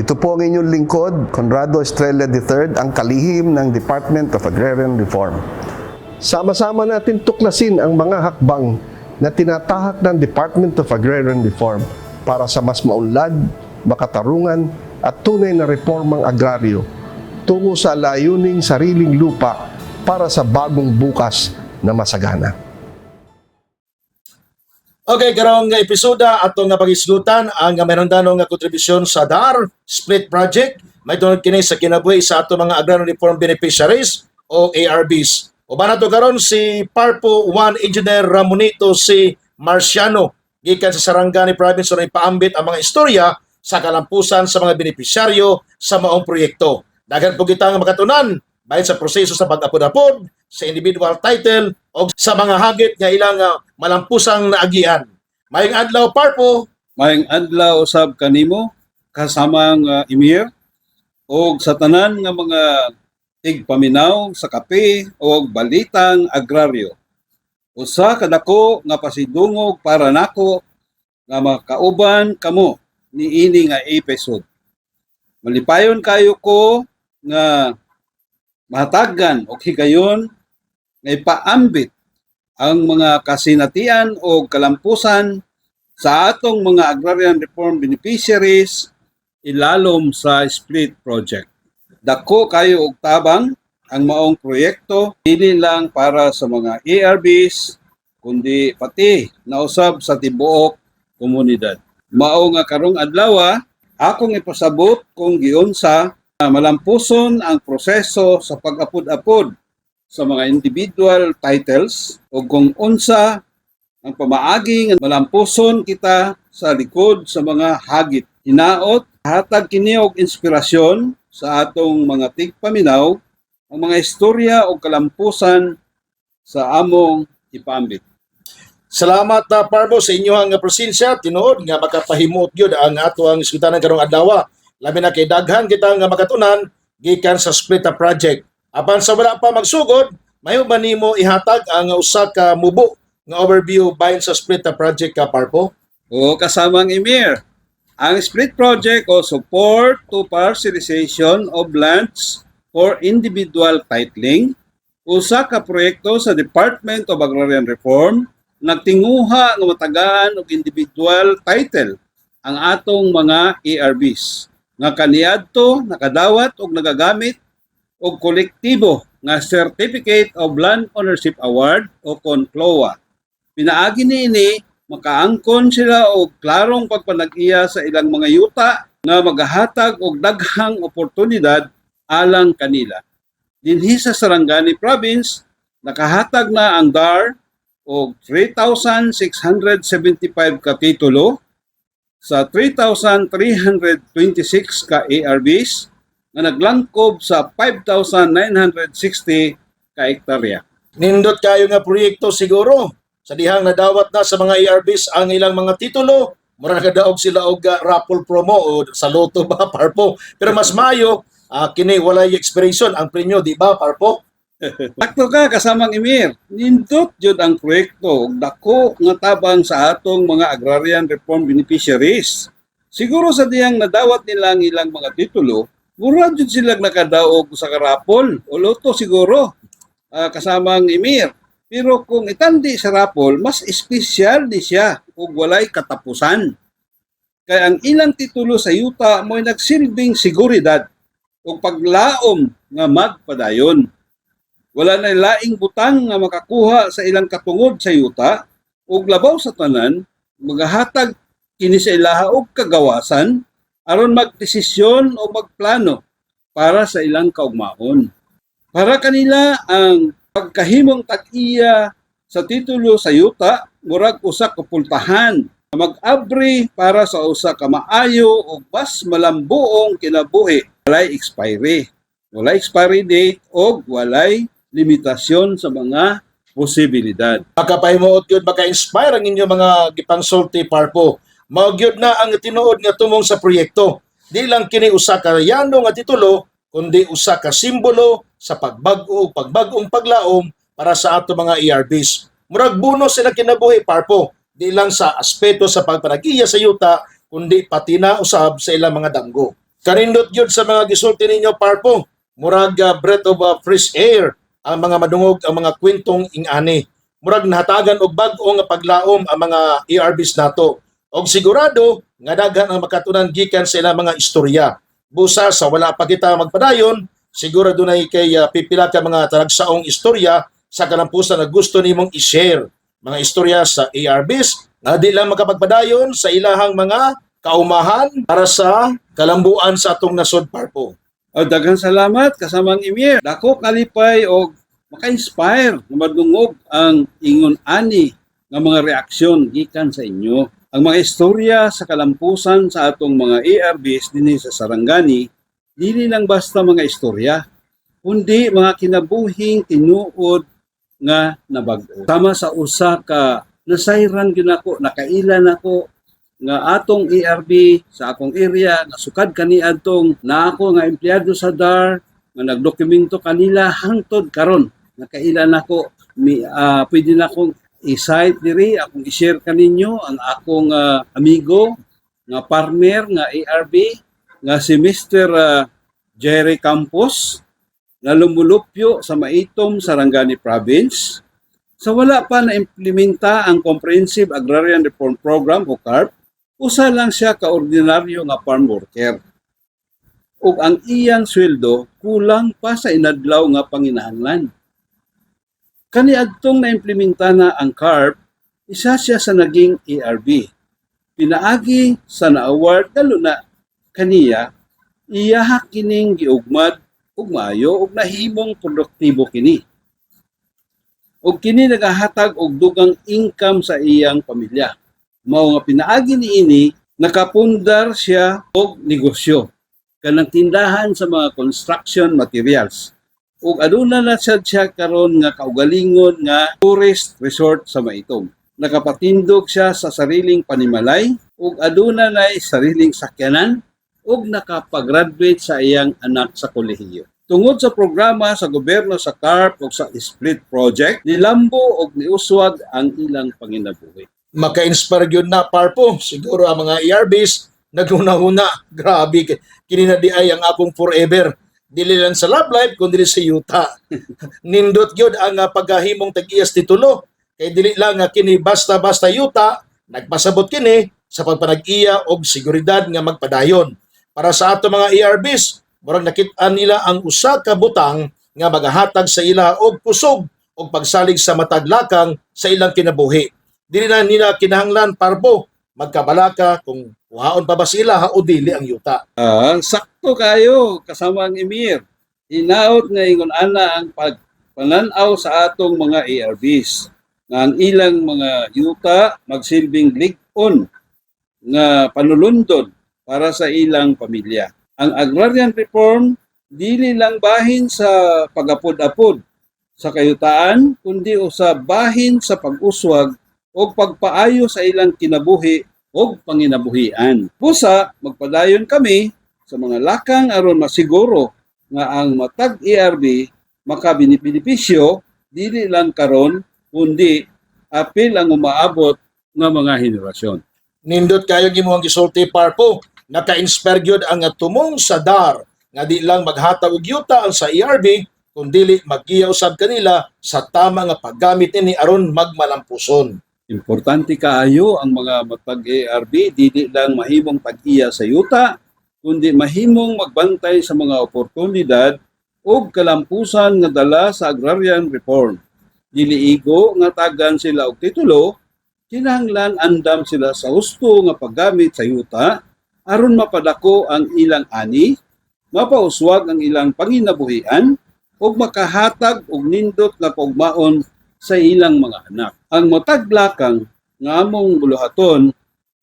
Ito po ang inyong lingkod, Conrado Estrella III, ang kalihim ng Department of Agrarian Reform. Sama-sama natin tuklasin ang mga hakbang na tinatahak ng Department of Agrarian Reform para sa mas maunlad, makatarungan at tunay na reformang agraryo tungo sa layuning sariling lupa para sa bagong bukas na masagana. Okay, karong nga episoda atong nga pag-isgutan ang mayroon danong nga kontribusyon sa DAR Split Project. May tunod kini sa kinabuhi sa ato mga Agrarian Reform Beneficiaries o ARBs. Uban nato karon si Parpo 1 Engineer Ramonito si Marciano gikan sa Sarangani Province na ipaambit ang mga istorya sa kalampusan sa mga benepisyaryo sa maong proyekto. Daghan po kita nga makatunan bahin sa proseso sa pag-apod-apod, sa individual title, o sa mga hagit nga ilang malampusang naagian. Mayong adlaw, Parpo. Mayong adlaw usab kanimo, kasamang Emir, o sa tanan nga mga tigpaminaw sa kape o balitang agraryo. Usa kadako nga pasidungog para nako nga makauban kamo niini nga episode. Malipayon kayo ko nga mahatagan o higayon nga ipaambit ang mga kasinatian o kalampusan sa atong mga Agrarian Reform Beneficiaries ilalom sa Split Project. Dako kayo og tabang ang maong proyekto dili lang para sa mga ARBs kundi pati nausab sa tibuok komunidad. Mao nga karong adlaw akong ipasabot kung giunsa malampuson ang proseso sa pag-apod-apod sa mga individual titles o kung unsa ang pamaagi nga malampuson kita sa likod sa mga hagit. Hinaot, hatag kini og inspirasyon sa atong mga tigpaminaw ang mga istorya o kalampusan sa among ipambit. Salamat Parpo sa inyong presensya. Tinuod nga makapahimot gyud ang ato ang isgutanan karong adlaw. Labi na kay daghan kita nga makatunan gikan sa Split Project. Apan sa wala pa magsugod, mayo ba nimo ihatag ang usa ka mubo nga overview bahin sa Split Project ka, Parpo? O kasamang Emir, ang Split Project o Support to Parcelization of Lands for Individual Titling, usa ka proyekto sa Department of Agrarian Reform, nagtinguha nga matagaan og individual title ang atong mga ARBs nga kaniadto nakadawat og nagagamit og kolektibo nga Certificate of Land Ownership Award o CONCLOA. Pinaagi niini makaangkon sila og klarong pagpanag-iya sa ilang mga yuta nga magahatag og daghang oportunidad alang kanila. Dinhi sa Sarangani Province, nakahatag na ang DAR og 3,675 ka titulo sa 3,326 ka ARBs na naglangkob sa 5,960 ka hektarya. Nindot kayo nga proyekto siguro sa dihang nadawat na sa mga ARBs ang ilang mga titulo. Mura nakadaog sila og raffle promo o sa loto ba, Parpo? Pero mas mayo, kini walay expiration ang premyo, di ba, Parpo? Sakto ka kasamang Emir, nindot jud ang proyekto ug dako nga tabang sa atong mga Agrarian Reform Beneficiaries. Siguro sa diyang nadawat nila ang ilang mga titulo, mura jud sila nakadaog sa karapol o loto siguro, kasamang Emir. Pero kung itandi sa rapol, mas espesyal di siya ug walay katapusan. Kaya ang ilang titulo sa yuta mo'y nagsilbing seguridad ug paglaom nga magpadayon. Wala na laing butang nga makakuha sa ilang katungod sa yuta ug labaw sa tanan magahatag kini sa ilaha og kagawasan aron magdesisyon o magplano para sa ilang kaugmaon. Para kanila ang pagkahimong tag-iya sa titulo sa yuta murag usa ka pultahan na mag-abri para sa usa ka maayo ug mas malambuong kinabuhi. Walay expiry date ug walay limitasyon sa mga posibilidad. Makapahimuot yun, maka-inspire ang inyong mga gipangsulti, Parpo. Maugyod na ang tinuod nga tumong sa proyekto. Di lang kini usa ka yano nga titulo, kundi usa ka simbolo sa pagbag-ong paglaom para sa ato mga ARBs. Murag bonus sila kinabuhi, Parpo. Di lang sa aspeto sa pagpanagiya sa yuta, kundi pati na usab sa ilang mga danggo. Kanindot gyud sa mga gisulti ninyo Parpo, murag breath of fresh air ang mga madungog ang mga kwentong ingani. Murag nahatagan og bag-o nga paglaom ang mga ARBs nato. Og sigurado nga daghan ang makatunan gikan sa ilang mga istorya. Busa sa wala pa kita magpadayon, siguro dunay kay pipila ka mga talagsaong istorya sa kalampusan na gusto nimong i-share. Mga istorya sa ARBs na di lang makapagpadayon sa ilahang mga kaumahan para sa kalambuan sa atong nasod Parpo. O daghang salamat kasamang Emir. Dako kalipay og maka-inspire nga madungog ang ingon ani nga mga reaksyon gikan sa inyo. Ang mga istorya sa kalampusan sa atong mga ARBs dinhi sa Sarangani dili lang basta mga istorya, kundi mga kinabuhing tinuod nga nabag-o. Sama sa usa ka nasayran gyud ako, nakailan ako nga atong ARB sa akong area nasukad kaniadtong na ako nga empleyado sa DAR nga nagdokumento kanila hangtod karon nakailan ako pwede na akong i-cite diri akong i-share kaninyo ang akong amigo nga partner nga ARB nga si Mr. Jerry Campos na lumulupyo sa Maitom, Sarangani Province sa wala pa na implementa ang Comprehensive Agrarian Reform Program o CARP. Usa lang siya ka-ordinaryo nga farm worker. Ug ang iyang sweldo kulang pa sa inadlaw nga panginahanglan. Kaniadtong na-implementa na ang CARP, isa siya sa naging ARB. Pinaagi sa na-award lalo na kaniya, iyaha kining giugmad ug maayo ug nahimong produktibo kini. Ug kini nagahatag og dugang income sa iyang pamilya. Mao nga pinaagi niini nakapundar siya og negosyo kanang tindahan sa mga construction materials ug aduna na siya karon nga kaugalingon nga tourist resort sa Maitom. Nakapatindog siya sa sariling panimalay ug aduna na sariling sakyanan ug nakapag-graduate sa iyang anak sa kolehiyo. Tungod sa programa sa gobyerno sa CARP ug sa Split Project, nilambo ug niuswag ang ilang panginabuhi. Maka-inspire yun na Parpo. Siguro ang mga ARBs naghuna-huna. Grabe, kininadi ay ang akong forever. Dili lang sa love life, kundi sa yuta. Nindot yun ang paghahimong tag-iyas titulo. Kay dili lang nga kini basta-basta yuta, nagpasabot kini sa pagpanag-iya og seguridad nga magpadayon. Para sa ato mga ARBs, murag nakit-an nila ang usa ka butang nga magahatag sa ila og kusog og pagsalig sa matag lakang sa ilang kinabuhi. Dili na nila kinahanglan Parpo magkabalaka kung waon pa ba sila o dili ang yuta. Sakto kayo kasama ang Emir. Inaot nga ingon ana ang pagpananaw sa atong mga ARBs nga ang ilang mga yuta magsilbing lig-on nga panulundon para sa ilang pamilya. Ang agrarian reform dili lang bahin sa pagapod-apod sa kayutaan kundi usa bahin sa pag-uswag o pagpaayo sa ilang kinabuhi o panginabuhian. Busa, magpadayon kami sa mga lakang aron masiguro nga ang matag ARB makabinipisyo dili lang karon kundi apil ang umaabot nga mga henerasyon. Nindot kayo gimuhang gisulti Parpo, naka-inspire gyud ang tumong sa DAR nga di lang maghatag og yuta ang sa ARB kundi magiyaw sab kanila sa tama nga paggamit ini aron magmalampuson. Importante kaayo ang mga matag ARB dili lang mahimong pag-iya sa yuta kundi mahimong magbantay sa mga oportunidad ug kalampusan nga dala sa agrarian reform. Dili igo nga tagan sila og titulo, kinahanglan andam sila sa husto nga paggamit sa yuta aron mapadako ang ilang ani, mapauswag ang ilang panginabuhian ug makahatag og nindot nga kaugmaon sa ilang mga anak. Ang mataglakang nga among buluhaton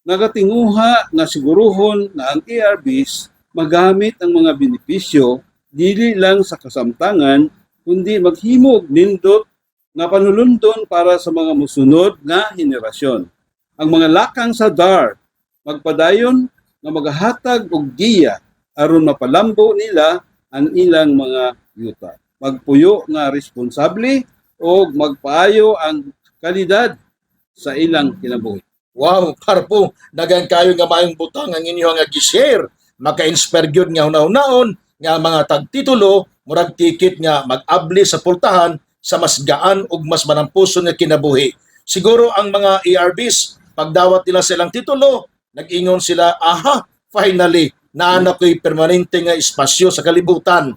nagatinguha nga siguruhon na ang ARBs magamit ang mga benepisyo dili lang sa kasamtangan kundi maghimog nindot nga panulundon para sa mga musunod nga henerasyon. Ang mga lakang sa DAR magpadayon nga maghatag og giya aron mapalambo nila ang ilang mga yuta. Magpuyo nga responsable o magpaayo ang kalidad sa ilang kinabuhi. Wow, Parpo, dagan kayo nga maayong butang ang inyong nga gi-share maka-inspire gyud nga hunahon nga mga tagtitulo murag ticket nga mag-abli sa pultahan sa mas gaan ug mas manampuson nga kinabuhi. Siguro ang mga ARBs pagdawat nila sa ilang titulo, nag-ingon sila, aha, finally, naana ko'y permanente nga espasyo sa kalibutan.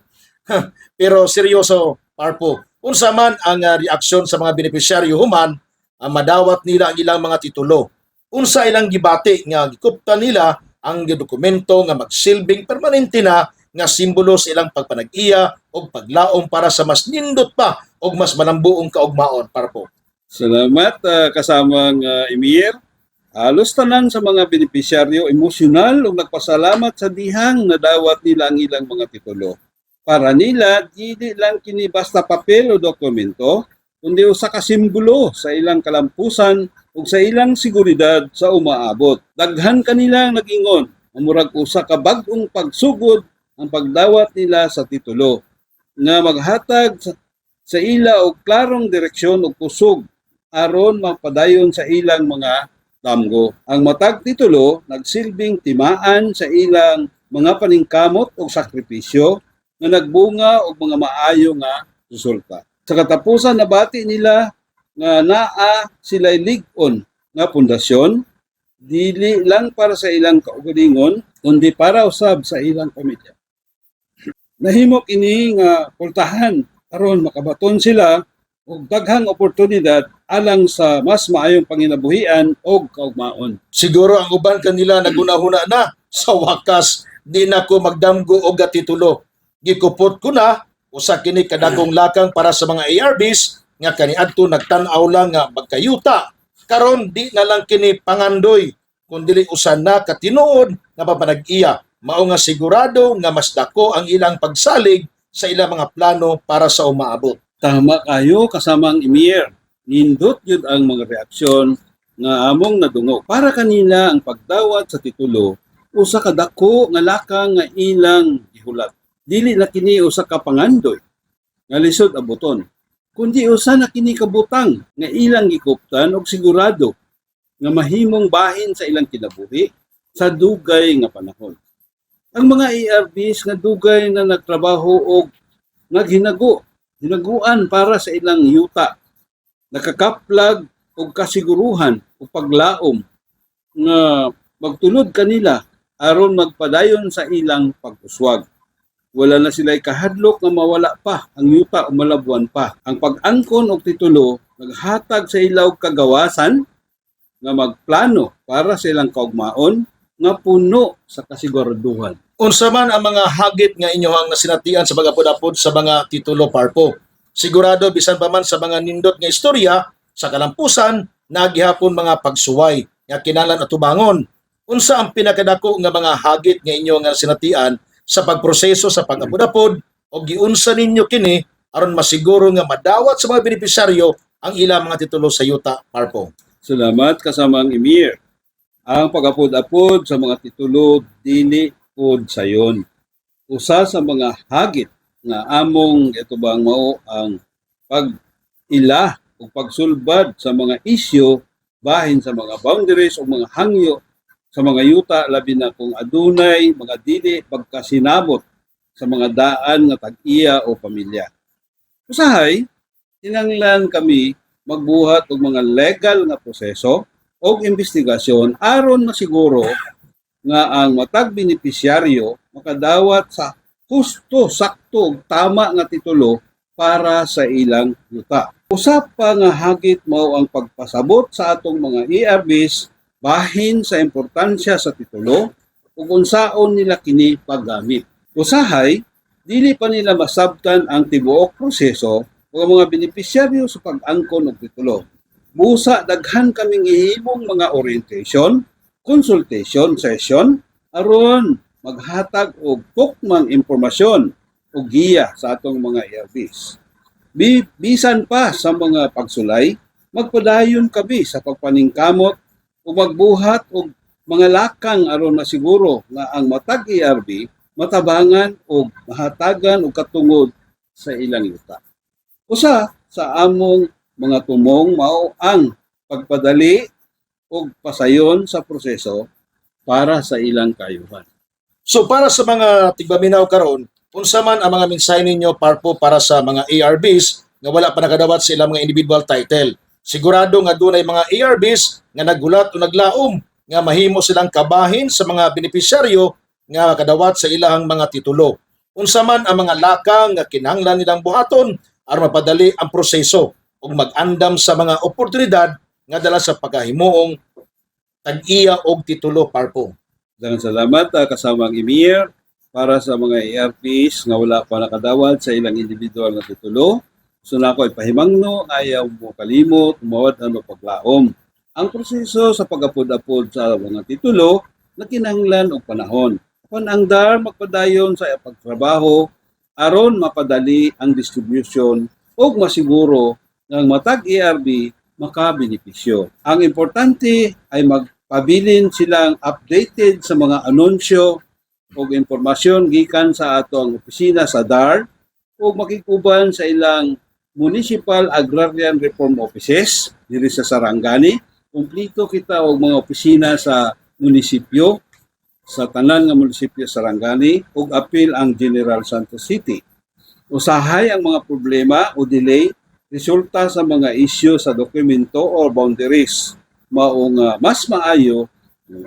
Pero seryoso, Parpo, unsa man ang reaksyon sa mga benepisyaryo human, madawat nila ang ilang mga titulo. Unsa ilang gibati nga gikuptan nila ang dokumento nga magsilbing permanente na nga simbolo sa ilang pagpanag-iya o paglaom para sa mas nindot pa o mas malambuong kaugmaon, Parpo. Salamat kasamang Emir. Halos tanan sa mga benepisyaryo emosyonal ug nagpasalamat sa dihang nadawat nila ang ilang mga titulo. Para nila, dili lang kini basta papel o dokumento, kundi usa ka simbolo sa ilang kalampusan ug sa ilang seguridad sa umaabot. Daghan kanila nag-ingon, murag usa ka bag-ong pagsugod ang pagdawat nila sa titulo nga maghatag sa ila og klarong direksyon ug kusog aron mapadayon sa ilang mga damgo. Ang matag titulo nagsilbing timaan sa ilang mga paningkamot o sakripisyo na nagbunga og mga maayo nga resulta. Sa katapusan nabati nila nga naa sila'y lig-on nga pundasyon dili lang para sa ilang kaugalingon kundi para usab sa ilang pamilya. Nahimo kini nga pultahan aron makabaton sila og daghang oportunidad alang sa mas maayong panginabuhian o kaugmaon. Siguro ang uban kanila nagunahuna na sa wakas di na ko magdamgo og titulo. Gikupot ko na usa kini kadagong lakang para sa mga ARBs nga kaniadto nagtan-aw lang nga magkayuta. Karon di na lang kini pangandoy kundi usan na katinuod nga papanag-iya. Mao nga sigurado nga mas dako ang ilang pagsalig sa ilang mga plano para sa umaabot. Tama kayo kasamang Emir. Nindot yun ang mga reaksyon nga among nadungog. Para kanila ang pagdawat sa titulo, usa ka dako nga lakang nga ilang gihulat. Dili na kini usa ka pangandoy nga lisod abuton, kundi usa na kini kabutang nga ilang gikuptan og sigurado nga mahimong bahin sa ilang kinabuhi sa dugay nga panahon. Ang mga ARBs nga dugay na nagtrabaho og hinaguan para sa ilang yuta, nakakaplag og kasiguruhan o paglaom nga magtunod kanila aron magpadayon sa ilang pag-uswag. Wala na sila'y kahadlok nga mawala pa ang yuta o malabuan pa. Ang pag-angkon og titulo naghatag sa ilaw kagawasan nga magplano para sa ilang kaugmaon nga puno sa kasiguraduhan. Unsa man ang mga hagit nga inyohang nasinatian sa pag-apod-apod sa mga titulo, Parpo? Sigurado bisan pa man sa mga nindot nga istorya sa kalampusan nagihapon mga pagsuway nga kinahanglan atubangon. Unsa ang pinakadako nga mga hagit nga inyo nga nasinatian sa pagproseso sa pag-apod-apod o giunsa ninyo kini aron masiguro nga madawat sa mga benepisyaryo ang ilang mga titulo sa yuta, Parpo? Salamat kasamang Emir. Ang pag-apod-apod sa mga titulo dili pod sayon. Usa sa mga hagit nga among itubang mao ang pag-ila o pagsulbad sa mga isyu bahin sa mga boundaries o mga hangyo sa mga yuta labi na kung adunay mga dili pagkasinabot sa mga daan nga tag-iya o pamilya. Usahay, kinahanglan kami magbuhat og mga legal nga proseso o investigasyon aron masiguro nga ang matag benepisyaryo makadawat sa husto, sakto ug tama nga titulo para sa ilang yuta. Usap pa nga hagit mao ang pagpasabot sa atong mga ARBs bahin sa importansya sa titulo ug unsaon nila kini paggamit. Usahay, dili pa nila masabtan ang tibuok proseso o mga benepisyaryo sa pag-angkon og titulo. Busa daghan kaming ihimong mga orientation, consultation session aron maghatag og tukmang impormasyon o giya sa atong mga ARBs. Bisan pa sa mga pagsulay, magpadayon kami sa pagpaningkamot o magbuhat og mga lakang aron masiguro nga ang matag ARB matabangan o mahatagan og katungod sa ilang yuta. Usa sa among mga tumong mao ang pagpadali o pasayon sa proseso para sa ilang kayuhan. So para sa mga tigbaminaw karon, unsa man ang mga mensahe ninyo Parpo para sa mga ARBs nga wala pa nakadawat sa ilang mga individual title? Sigurado nga dunay mga ARBs nga naggulat o naglaom nga mahimo silang kabahin sa mga benepisyaryo nga kadawat sa ilang mga titulo. Unsa man ang mga lakang nga kinahanglan nilang buhaton aron mapadali ang proseso ug mag-andam sa mga oportunidad nga dala sa pagkahimuong tag-iya og titulo Parpo. Daghang salamat kasamang Emir para sa mga ARPs nga wala pa nakadawat sa ilang individual nga titulo. So na ako ipahimangno ayaw mo kalimot, umawat ano paglaom. Ang proseso sa pag-apod-apod sa mga titulo na kinahanglan og panahon. Kung ang DAR magpadayon sa pagtrabaho aron mapadali ang distribution ug masiguro nga ang matag ARB makabenepisyo. Ang importante ay magpabilin silang updated sa mga anunsyo o impormasyon gikan sa atong opisina sa DAR o makikuban sa ilang Municipal Agrarian Reform Offices diri sa Sarangani. Kumplito kita og mga opisina sa munisipyo sa tanan nga munisipyo sa Sarangani ug apil ang General Santos City. Usahay ang mga problema o delay resulta sa mga isyu sa dokumento or boundaries mao nga mas maayo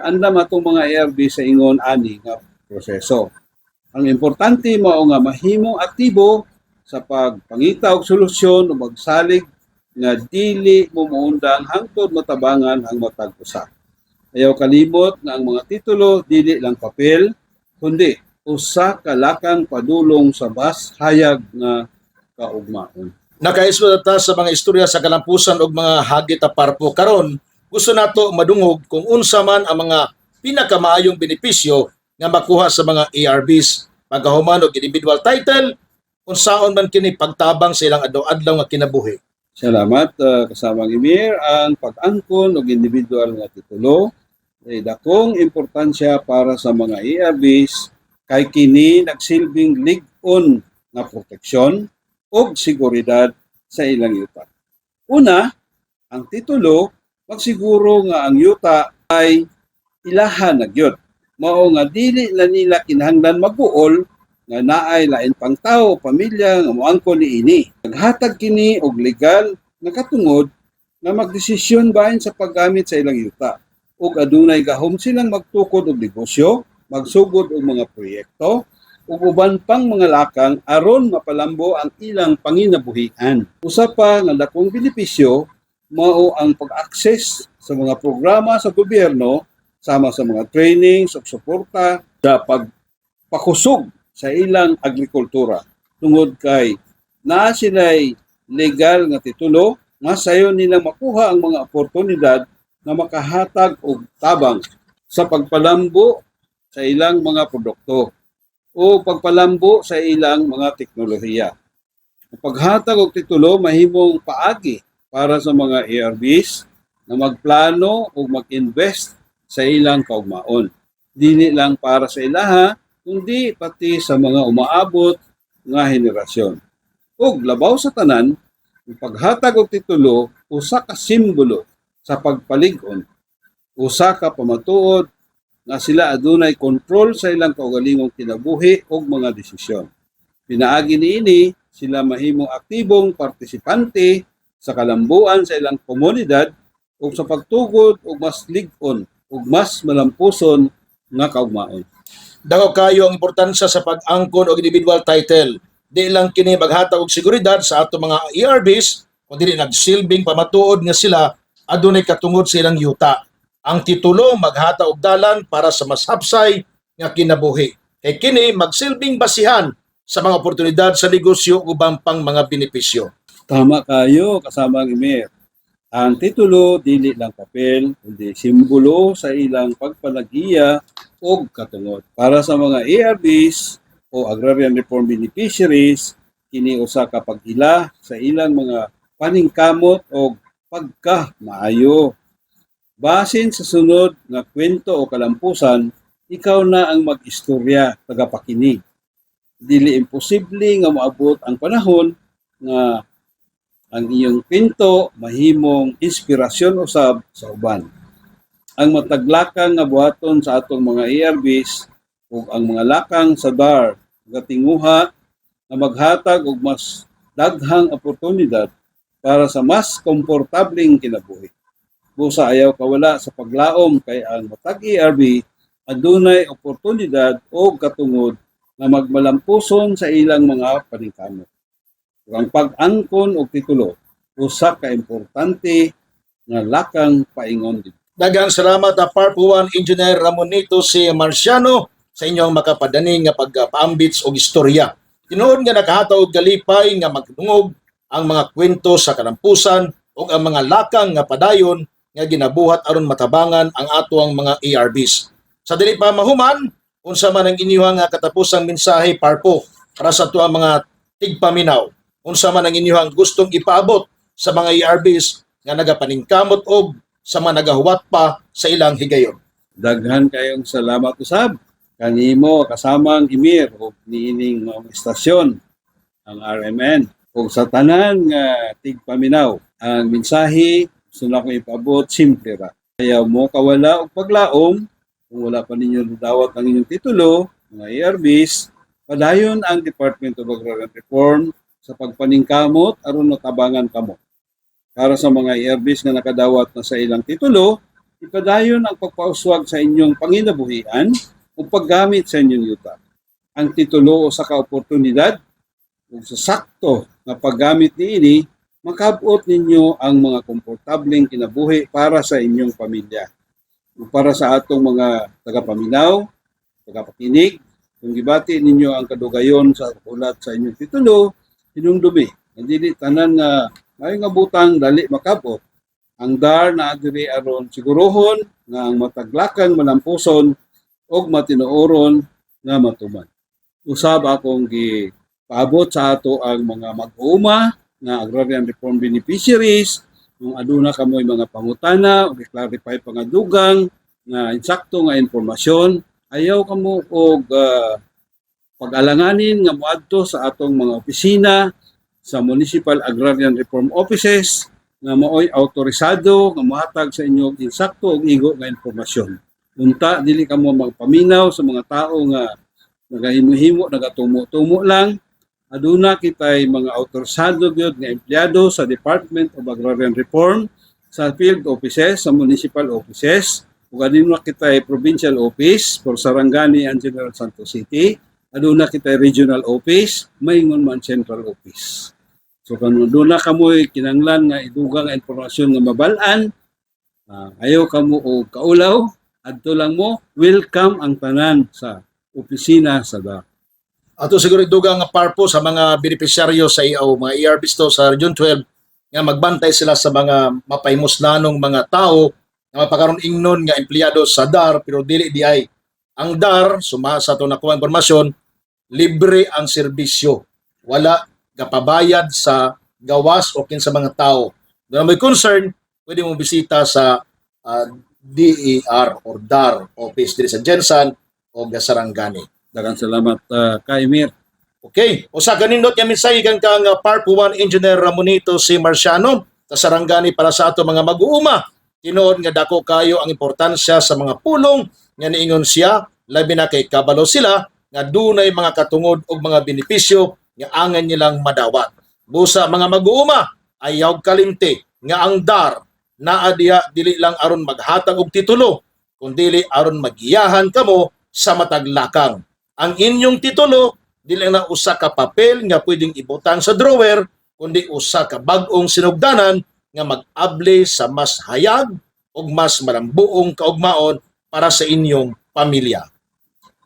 andam atong mga ARB sa ingon ani nga proseso. Ang importante mao nga mahimong aktibo sa pagpangita og solusyon o magsalig nga dili mo muundang hangtod matabangan ang matag usa. Ayaw kalimot nga ang mga titulo dili lang papel kundi usa ka lakang padulong sa mas hayag nga kaugmaon. Nakaislo ta sa mga istorya sa kalampusan og mga hagit a Parpo karon. Gusto nato madungog kung unsa man ang mga pinakamaayong benepisyo nga makuha sa mga ARBs pagkahuman og individual title unsaon man kini pagtabang sa ilang adlaw-adlaw nga kinabuhi. Salamat kasamang Emir. Ang pag-angkon og individual nga titulo ay dakong importansya para sa mga ARBs kay kini nagsilbing lig-on nga proteksyon ug seguridad sa ilang yuta. Una, ang titulo magsiguro nga ang yuta ay ilahan na gyud. Mao nga dili na nila kinahanglan magbuol nga naay lain pang tawo, pamilya nga moangkon niini. Naghatag kini og legal nga katungod nga magdesisyon bahin sa paggamit sa ilang yuta. Ug adunay gahom silang magtukod og negosyo, magsugod og mga proyekto, ug uban pang mga lakang aron mapalambo ang ilang panginabuhian. Usa pa nga dakong benepisyo mao ang pag-access sa mga programa sa gobyerno sama sa mga trainings ug suporta sa pagpakusog sa ilang agrikultura. Tungod kay naa sila'y legal nga titulo, nga sayo nilang makuha ang mga oportunidad na makahatag og tabang sa pagpalambo sa ilang mga produkto o pagpalambo sa ilang mga teknolohiya. Ang paghatag og titulo mahimong paagi para sa mga ARBs na magplano o mag-invest sa ilang kaugmaon. Dili lang para sa ilaha, kundi pati sa mga umaabot nga henerasyon. Ug labaw sa tanan, ang paghatag og titulo usa ka simbolo sa pagpalig-on, usa ka pamatuod nga sila adunay kontrol sa ilang kaugalingong kinabuhi ug mga desisyon. Pinaagi niini sila mahimong aktibong partisipante sa kalambuan sa ilang komunidad ug sa pagtugod og mas lig-on ug mas malampuson nga kaugmaon. Dako kayo ang importansya sa pag-angkon og individual title. Di lang kini maghatag og seguridad sa ato mga ARBs, kundi nagsilbing pamatuod nga sila adunay katungod sa ilang yuta. Ang titulo maghatag og dalan para sa mas hapsay nga kinabuhi. Kay kini magsilbing basihan sa mga oportunidad sa negosyo ubang pang mga benepisyo. Tama kayo kasamang Emir. Ang titulo dili lang papel, kundi simbolo sa ilang pagpanagiya o katungod. Para sa mga ARBs o Agrarian Reform Beneficiaries, kini usa ka pag-ila sa ilang mga paningkamot o pagkamaayo. Basin sa sunod nga kwento o kalampusan, ikaw na ang mag-istorya tagapakinig. Dili imposible nga maabot ang panahon nga ang iyong kwento mahimong inspirasyon usab sa uban. Ang mataglakang nga buhaton sa atong mga ARBs ug ang mga lakang sa DAR gatinguha na maghatag og mas daghang oportunidad para sa mas komportableng kinabuhi. Busa ayaw kawala sa paglaom kay ang matag ERB adunay oportunidad o katungod na magmalampuson sa ilang mga paningkamot. Ug ang pag-angkon og titulo usa ka importante nga lakang paingon dito. Daghang salamat Park 1 Engineer Ramonito si Marciano sa inyong makapadani nga pagpaambits og istorya. Tinuod nga nakahatag og galipay nga magdungog ang mga kwento sa kalampusan ug ang mga lakang nga padayon nga ginabuhat aron matabangan ang atoang mga ARBs. Sa dili pa mahuman, unsa man ang inyong nga katapusang mensahe Parpo para sa atuang mga tigpaminaw, unsa man ang inyong gustong ipaabot sa mga ARBs nga nagapaningkamot og sa mga nagahuwat pa sa ilang higayon. Daghan kayong salamat usab kanimo kasamang Emir ug niining mga istasyon ang RMN ug sa tanan nga tigpaminaw. Ang mensahe gusto na ko ipaabot simple ra. Ayaw mo kawala og paglaom kung wala pa ninyo dawat ang inyong titulo, mga ARBs, padayon ang Department of Agrarian Reform sa pagpaningkamot aron matabangan kamo. Para sa mga ARBs nga nakadawat na sa ilang titulo, ipadayon ang pagpauswag sa inyong panginabuhian o paggamit sa inyong yuta. Ang titulo o sa kaoportunidad o sa sakto na paggamit niini, makabot ninyo ang mga komportableng kinabuhi para sa inyong pamilya. O para sa atong mga tagapaminaw, tagapakinig, kung gibati ninyo ang kadugayon sa ulat sa inyong titulo, hinungdumi. Hindi tanan nga may nga butang dali makabot. Ang DAR na adiri aron sigurohon nga ang mataglakang malampuson og matinuoron nga matuman. Usab akong gipaabot sa ato ang mga mag-uuma nga agrarian reform beneficiaries kung aduna kamoy mga pangutana o i-clarify pangadugang nga insakto nga informasyon, ayaw kamo og pag-alanganin nga moadto sa atong mga opisina sa Municipal Agrarian Reform Offices nga maoy autorisado nga mohatag sa inyo insakto ug igo nga impormasyon. Unta dili kamo magpaminaw sa mga tao nga nagahimo-himo, nagatumo-tumo lang. Aduna kitay mga autorisado gyud nga empleyado sa Department of Agrarian Reform, sa field offices, sa municipal offices, ug aduna kitay provincial office for Sarangani and General Santos City. Aduna kitay regional office, maingon man central office. So kung aduna kamoy kinanglan nga idugang nga impormasyon nga mabalaan, ayaw kamo og kaulaw, adto lang mo, welcome ang tanan sa opisina sa DAR. Ato siguro idugang nga Parpo sa mga benepisyaryo sa IAO, mga ARBs to sa Region 12 nga magbantay sila sa mga mapaymuslanong mga tao nga mapakaroon ingnon nga empleyado sa DAR pero dili di ay. Ang DAR, sumasa to nakuha impormasyon, libre ang serbisyo. Wala kapabayad sa gawas o kin sa mga tao. Kung may concern, pwede mo bisita sa DER or DAR office diri sa Jensan o Sarangani. Daghang salamat kay Emir. Okay, usa kanindot nga mensahe kang Park 1 Engineer Ramonito si Marciano sa Sarangani para sa ato mga mag-uuma. Tinuod nga dako kayo ang importansya sa mga pulong nga niingon siya, labi na kay kabalo sila nga dunay mga katungod og mga benepisyo nga angan nilang madawat. Busa mga mag-uuma, ayaw kalimti nga ang DAR naa diha dili lang aron maghatag og titulo, kundi aron magiyahan kamo sa mataglakang. Ang inyong titulo dili na usa ka papel nga pwedeng ibutang sa drawer, kundi usa ka bag-ong sinugdanan nga mag-abli sa mas hayag ug mas malambuong kaugmaon para sa inyong pamilya.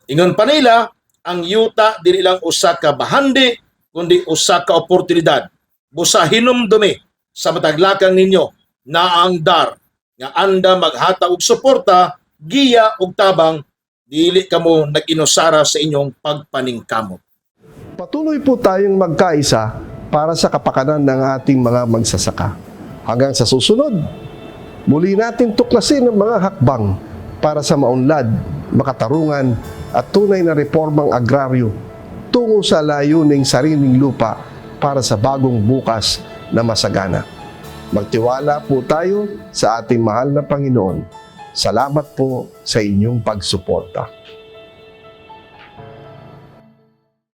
Ingon pa nila, ang yuta dili lang usa ka bahandi, kundi usa ka oportunidad. Busa hinumdumi sa mataglakang ninyo na ang DAR nga anda maghatag og suporta, giya ug tabang dili kamo nag-inusara sa inyong pagpaningkamot. Patuloy po tayong magkaisa para sa kapakanan ng ating mga magsasaka. Hanggang sa susunod, muli natin tuklasin ang mga hakbang para sa maunlad, makatarungan at tunay na reformang agraryo tungo sa layuning sariling lupa para sa bagong bukas na masagana. Magtiwala po tayo sa ating mahal na Panginoon. Salamat po sa inyong pagsuporta.